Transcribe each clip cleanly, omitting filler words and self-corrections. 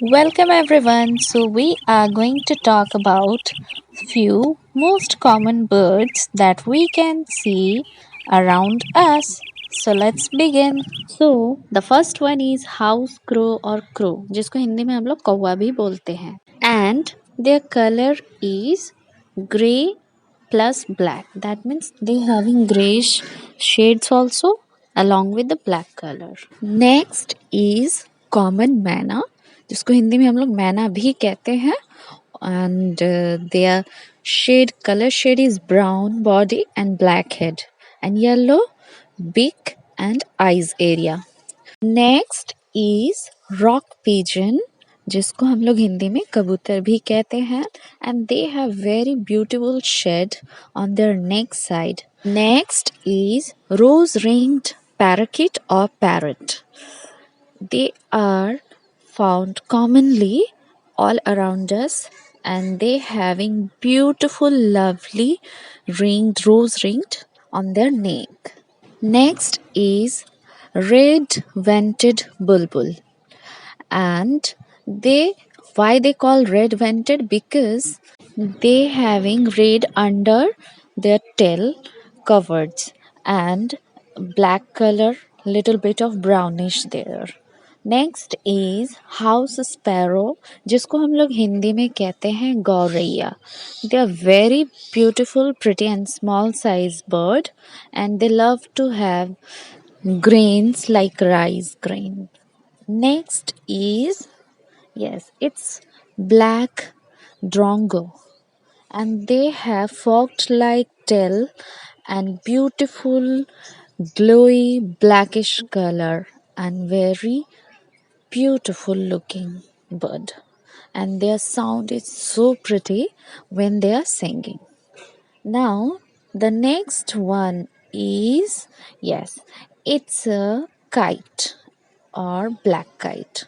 Welcome everyone. So we are going to talk about few most common birds that we can see around us. So let's begin. So the first one is house crow or crow जिसको हिंदी में हम लोग कौवा भी बोलते हैं. And their color is gray plus black. That means they having grayish shades also along with the black color. Next is common मैना जिसको हिंदी में हम लोग मैना भी कहते हैं. And their color shade is brown body and black head and yellow beak and eyes area. Next is rock pigeon जिसको हम लोग हिंदी में कबूतर भी कहते हैं and they have very beautiful shade on their neck side. Next is rose ringed parakeet और parrot. They are found commonly all around us and they having beautiful lovely rose ringed on their neck. Next is red vented bulbul and they why they call red vented because they having red under their tail coverts and black color little bit of brownish there. Next is house sparrow जिसको हम लोग हिंदी में कहते हैं गौरैया. They are very beautiful pretty and small size bird and they love to have grains like rice grain. Next is, yes, it's black drongo and they have forked like tail and beautiful glowy blackish color and very beautiful looking bird and their sound is so pretty when they are singing. Now the next one is, yes, it's a kite or black kite.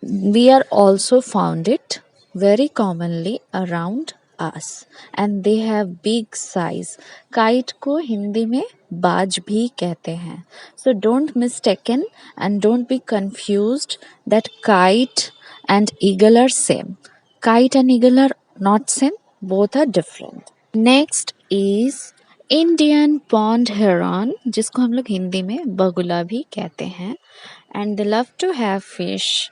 We are also found it very commonly around us and they have big size. Kite को हिंदी में बाज भी कहते हैं. So don't mistaken and don't be confused that kite and eagle are same. Kite and eagle are not same, both are different. Next is Indian pond heron जिसको हम लोग हिंदी में बगुला भी कहते हैं and they love to have fish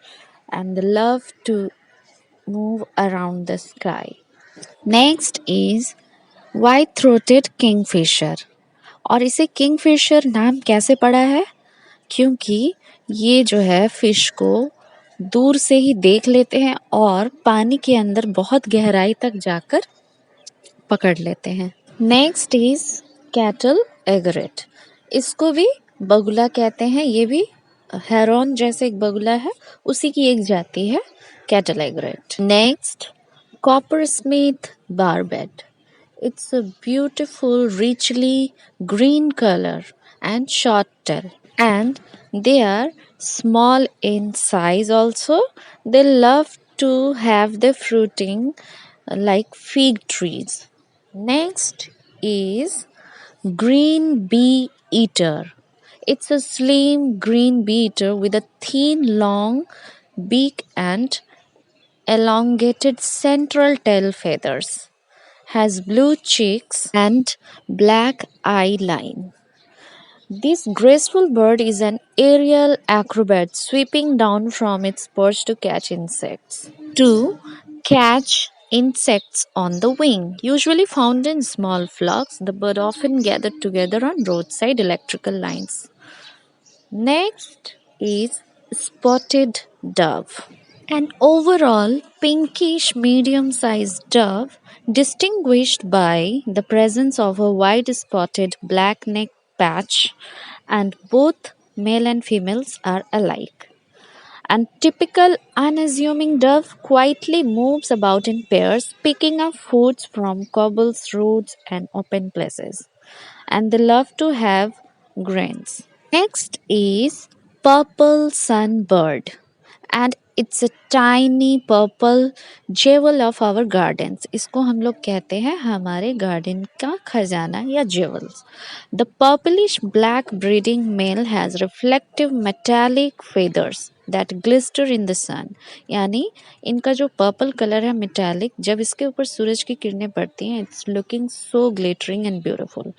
and they love to move around the sky. Next is white throated kingfisher. और इसे किंगफिशर नाम कैसे पड़ा है? क्योंकि ये जो है फिश को दूर से ही देख लेते हैं और पानी के अंदर बहुत गहराई तक जाकर पकड़ लेते हैं. Next is cattle egret. इसको भी बगुला कहते हैं. ये भी हेरॉन जैसे एक बगुला है, उसी की एक जाति है cattle egret. Next coppersmith barbet. It's a beautiful richly green color and short tail and they are small in size also. They love to have the fruiting like fig trees. Next is green bee eater. It's a slim green bee eater with a thin long beak and elongated central tail feathers. Has blue cheeks and black eye line. This graceful bird is an aerial acrobat sweeping down from its perch to catch insects. To catch insects on the wing, usually found in small flocks, the bird often gathered together on roadside electrical lines. Next is spotted dove. An overall pinkish medium sized dove, distinguished by the presence of a wide spotted black neck patch, and both male and females are alike. And typical unassuming dove quietly moves about in pairs, picking up foods from cobbles, roads, and open places. And they love to have grains. Next is purple sunbird and It's a tiny purple jewel of our gardens. इसको हम लोग कहते हैं हमारे garden का खजाना या jewels. The purplish black breeding male has reflective metallic feathers that glister in the sun. यानी इनका जो पर्पल कलर है metallic, जब इसके ऊपर सूरज की किरणें पड़ती हैं, it's looking so glittering and beautiful.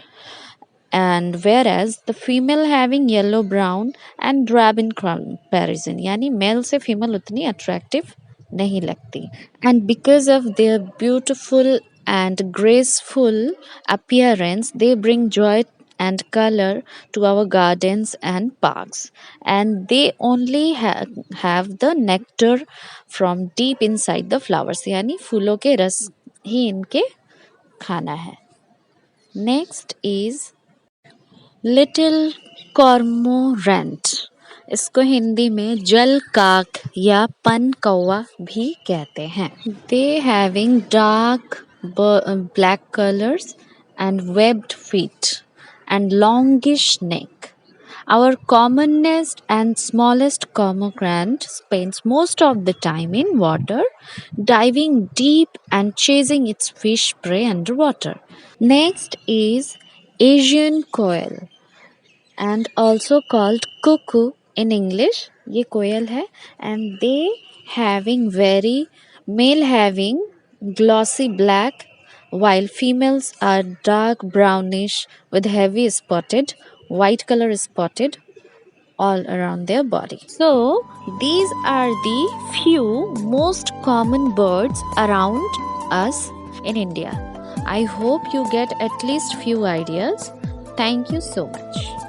And whereas the female having yellow brown and drab in comparison, यानी मेल से फीमेल उतनी अट्रैक्टिव नहीं लगती. And because of their beautiful and graceful appearance, they bring joy and color to our gardens and parks. And they only have the nectar from deep inside the flowers, यानी फूलों के रस ही इनके खाना है. Next is little cormorant. इसको हिंदी में जल काक या पन कौवा भी कहते हैं. They having dark black colours and webbed feet and longish neck. Our commonest and smallest cormorant spends most of the time in water, diving deep and chasing its fish prey underwater. Next is Asian koel and also called cuckoo in English. ये कोयल है and they having very male having glossy black while females are dark brownish with heavy spotted white color spotted all around their body. So these are the few most common birds around us in India. I hope you get at least few ideas. Thank you so much.